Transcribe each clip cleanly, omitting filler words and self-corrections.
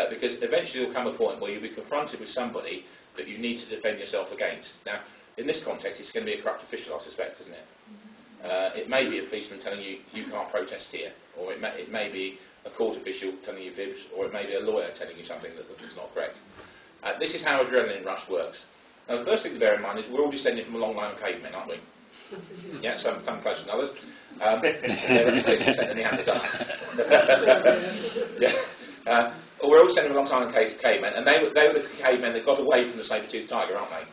because eventually there will come a point where you'll be confronted with somebody that you need to defend yourself against. Now, in this context, it's going to be a corrupt official, I suspect, isn't it? It may be a policeman telling you, you can't protest here, or it may be a court official telling you fibs, or it may be a lawyer telling you something that's not correct. This is how adrenaline rush works. Now, the first thing to bear in mind is we're all descended from a long line of cavemen, aren't we? Yeah, some closer than others. They're only 60% of the Neanderthals. Yeah. We're all descended from a long time of cavemen, and they were the cavemen that got away from the saber-toothed tiger, aren't they?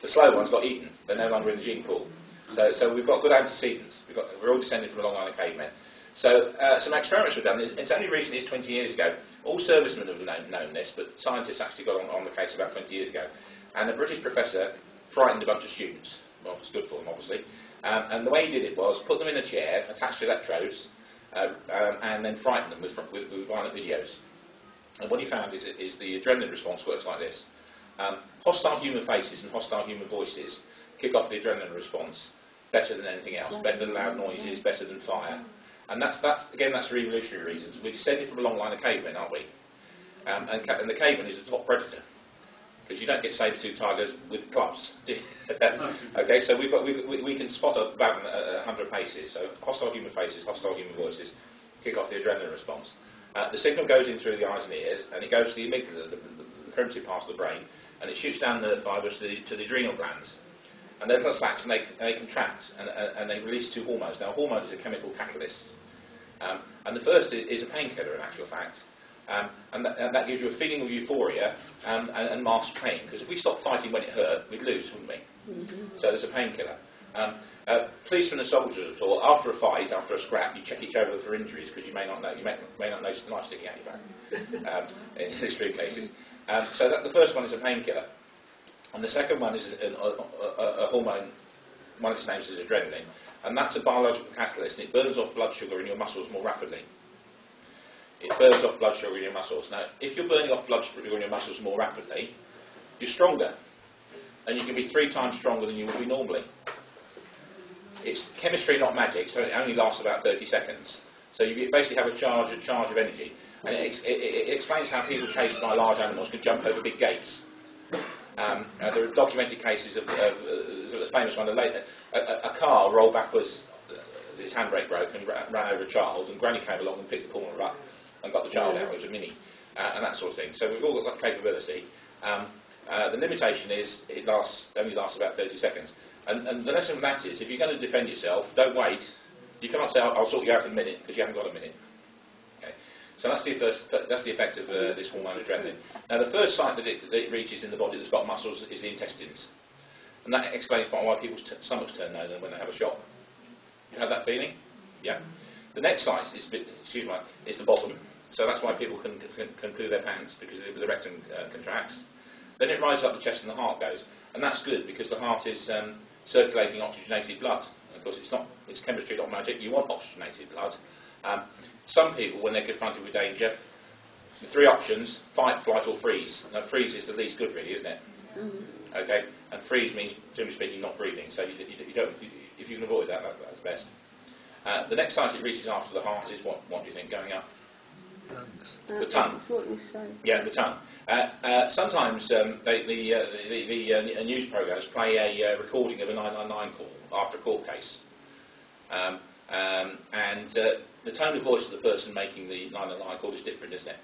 The slow ones got eaten. They're no longer in the gene pool. So we've got good antecedents. We're all descended from a long line of cavemen. So some experiments were done. It's only recently, it's 20 years ago. All servicemen have known this, but scientists actually got on the case about 20 years ago. And a British professor frightened a bunch of students. Well, it's good for them, obviously. And the way he did it was put them in a chair, attached to electrodes, and then frighten them with violent videos. And what he found is the adrenaline response works like this. Hostile human faces and hostile human voices kick off the adrenaline response better than anything else, better than loud noises, better than fire. And that's for evolutionary reasons. We're descended from a long line of cavemen, aren't we? And the caveman is the top predator, because you don't get saber-toothed tigers with clubs. Okay, so we can spot about 100 paces. So hostile human faces, hostile human voices kick off the adrenaline response. The signal goes in through the eyes and ears, and it goes to the amygdala, the primitive part of the brain, and it shoots down nerve fibres to the adrenal glands. And they're little sacs, and they contract, and they release two hormones. Now, a hormone is a chemical catalyst. And the first is a painkiller, in actual fact. And that gives you a feeling of euphoria and masks pain. Because if we stopped fighting when it hurt, we'd lose, wouldn't we? Mm-hmm. So there's a painkiller. Police and the soldiers at all, after a fight, after a scrap, you check each other for injuries, because you may not notice the knife sticking out your back in extreme cases. So the first one is a painkiller. And the second one is a hormone, one of its names is adrenaline, and that's a biological catalyst, and it burns off blood sugar in your muscles more rapidly. It burns off blood sugar in your muscles. Now, if you're burning off blood sugar in your muscles more rapidly, you're stronger, and you can be 3 times stronger than you would be normally. It's chemistry, not magic, so it only lasts about 30 seconds. So you basically have a charge of energy, and it explains how people chased by large animals can jump over big gates. There are documented cases of a famous one. A car rolled backwards, its handbrake broke, and ran over a child, and Granny came along and picked the corner up and got the child out. It was a mini, and that sort of thing. So we've all got that capability. The limitation is it only lasts about 30 seconds. And the lesson from that is, if you're going to defend yourself, don't wait. You can't say, I'll sort you out in a minute, because you haven't got a minute. Okay. So that's the effect of this hormone adrenaline. Now, the first site that it reaches in the body that's got muscles is the intestines. And that explains why people's stomachs turn over when they have a shock. You have that feeling? Yeah. The next site is the bottom. So that's why people can poo their pants, because the rectum contracts. Then it rises up the chest and the heart goes. And that's good, because the heart is circulating oxygenated blood. And of course, it's chemistry, not magic. You want oxygenated blood. Some people, when they're confronted with danger, the 3 options: fight, flight, or freeze. Now, freeze is the least good, really, isn't it? Mm-hmm. Okay, and freeze means, generally speaking, not breathing. So you don't. If you can avoid that, that's best. The next site it reaches after the heart is what do you think going up? The tongue. Yeah, the tongue. Sometimes the news programmes play a recording of a 999 call after a court case, and the tone of voice of the person making the 999 call is different, isn't it?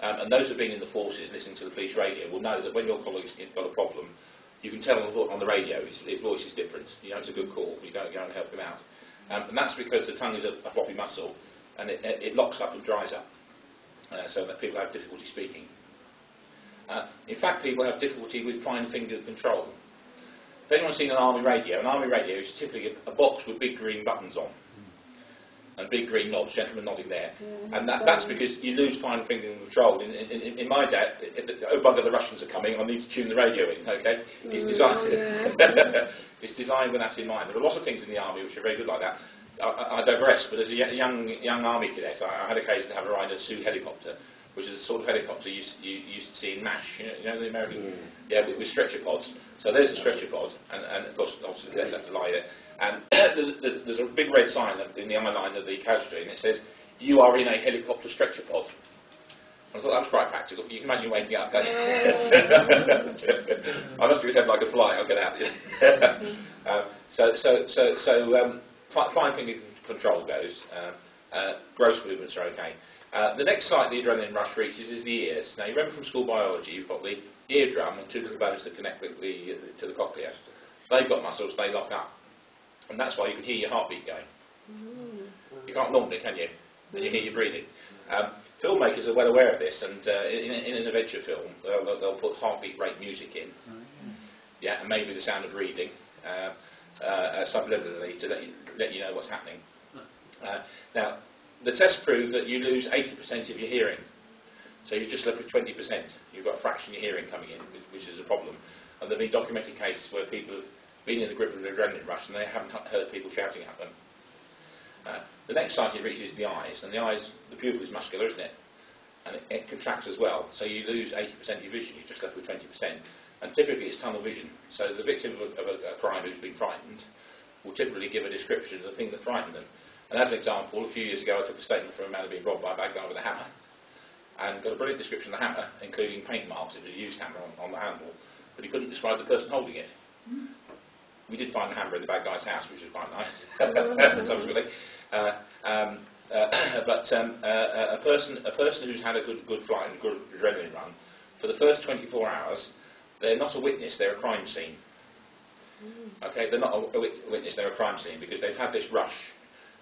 And those who have been in the forces listening to the police radio will know that when your colleague's got a problem, you can tell on the radio his voice is different. You know it's a good call. You go and help him out. And that's because the tongue is a floppy muscle, and it locks up and dries up, so that people have difficulty speaking. In fact, people have difficulty with fine-fingered control. If anyone's seen an army radio is typically a box with big green buttons on. And big green knobs, gentlemen nodding there. Yeah, and that's because you lose fine fingering control. In my day, oh bugger, the Russians are coming, I need to tune the radio in, okay? It's designed, it's designed with that in mind. There are a lot of things in the army which are very good like that. I digress, but as a young army cadet, I had occasion to have a ride a Sioux helicopter, which is the sort of helicopter you used to see in MASH, you know the American, with stretcher pods. So there's a stretcher pod, and of course, obviously, there's have to lie there. And there's a big red sign in the eye line of the casualty, and it says, "You are in a helicopter stretcher pod." I thought that was quite practical. You can imagine waking up going, I must pretend like a fly, I'll get out. Fine finger control goes. Gross movements are okay. The next site the adrenaline rush reaches is the ears. Now, you remember from school biology, you've got the eardrum and two little bones that connect to the cochlea. They've got muscles, they lock up. And that's why you can hear your heartbeat going. You can't normally, can you? And you hear your breathing. Filmmakers are well aware of this, and in an adventure film, they'll put heartbeat rate music in. Yeah, and maybe the sound of breathing subliminally to let you know what's happening. Now, the test proved that you lose 80% of your hearing. So you're just left with 20%. You've got a fraction of your hearing coming in, which is a problem. And there have been documented cases where people have been in the grip of an adrenaline rush and they haven't heard people shouting at them. The next site it reaches is the eyes, and the eyes, the pupil is muscular, isn't it? And it contracts as well, so you lose 80% of your vision, you're just left with 20%. And typically it's tunnel vision, so the victim of a crime who's been frightened will typically give a description of the thing that frightened them. And as an example, a few years ago I took a statement from a man who had been robbed by a bad guy with a hammer, and got a brilliant description of the hammer, including paint marks. It was a used hammer on the handle, but he couldn't describe the person holding it. We did find the hammer in the bad guy's house, which was quite nice, subsequently. A person who's had a good flight and a good adrenaline run, for the first 24 hours, they're not a witness, they're a crime scene. Okay, they're not a witness, they're a crime scene, because they've had this rush,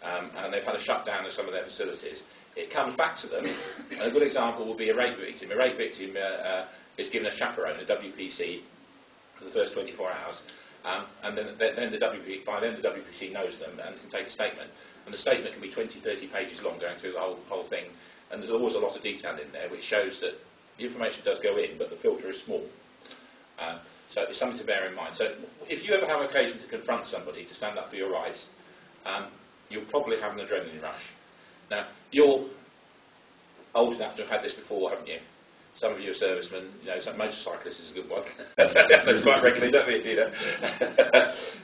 and they've had a shutdown of some of their facilities. It comes back to them, and a good example would be a rape victim. A rape victim is given a chaperone, a WPC, for the first 24 hours. And then the WPC knows them and can take a statement. And the statement can be 20, 30 pages long, going through the whole thing. And there's always a lot of detail in there, which shows that the information does go in, but the filter is small. So it's something to bear in mind. So if you ever have occasion to confront somebody, to stand up for your rights, you'll probably have an adrenaline rush. Now, you're old enough to have had this before, haven't you? Some of you are servicemen, you know, some motorcyclists is a good one. That's quite regularly, don't they? You know?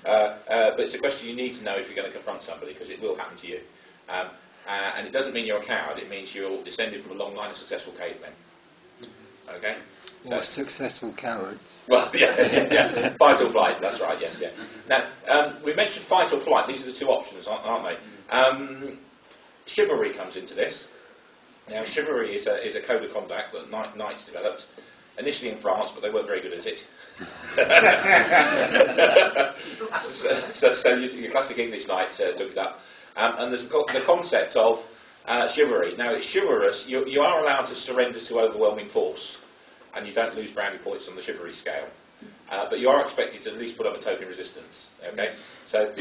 But it's a question you need to know if you're going to confront somebody, because it will happen to you. And it doesn't mean you're a coward, it means you're descended from a long line of successful cavemen. Okay? Or successful cowards. Well, yeah, fight or flight, that's right, yes, yeah. Now, we mentioned fight or flight, these are the two options, aren't they? Chivalry comes into this. Now, chivalry is a code of conduct that knights developed, initially in France, but they weren't very good at it. so your classic English knight took it up. And there's the concept of chivalry. Now, it's chivalrous. You are allowed to surrender to overwhelming force, and you don't lose brownie points on the chivalry scale. But you are expected to at least put up a token resistance. Okay, so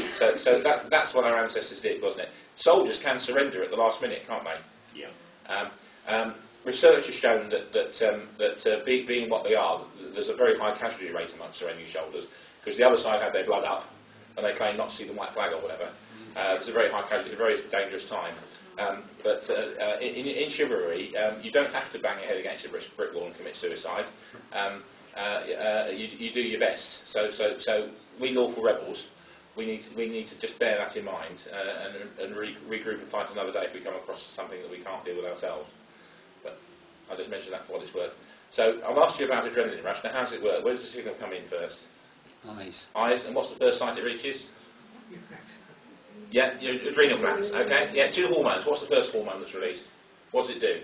that's what our ancestors did, wasn't it? Soldiers can surrender at the last minute, can't they? Yeah. Research has shown that being what they are, there's a very high casualty rate amongst surrendering soldiers, because the other side had their blood up, and they claim not to see the white flag or whatever. There's a very high casualty, it's a very dangerous time. But in chivalry, you don't have to bang your head against a brick wall and commit suicide. You do your best. So we lawful rebels, we need to just bear that in mind and regroup and fight another day if we come across something that we can't deal with ourselves. But I'll just mention that for what it's worth. So I've asked you about adrenaline rush. Now, how does it work? Where does the signal come in first? Eyes. Eyes. And what's the first site it reaches? Yeah, your adrenal glands. Okay. Yeah, two hormones. What's the first hormone that's released? What does it do?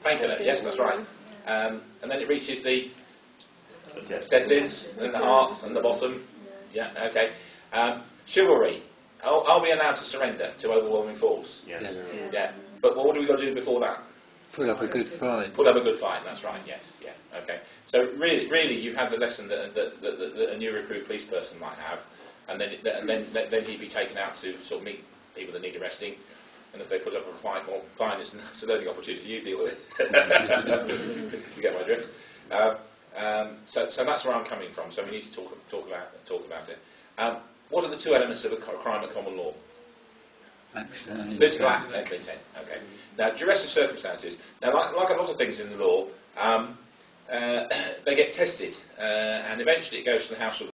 Painkiller. Yes, that's right. And then it reaches the intestines, and the heart, and the bottom. Yeah. Okay. Chivalry. Are we allowed to surrender to overwhelming force? Yes. Yeah. But what do we got to do before that? Put up a good fight. Put up a good fight. That's right. Yes. Yeah. Okay. So really, you've had the lesson that a new recruit police person might have, and then he'd be taken out to sort of meet people that need arresting, and if they put up a fight, well, fine. It's a learning opportunity. You deal with it. You get my drift. So that's where I'm coming from. So we need to talk about it. What are the two elements of a crime at common law? Physical act and intent. Okay. Now, duress of circumstances. Now, like a lot of things in the law, they get tested, and eventually it goes to the House of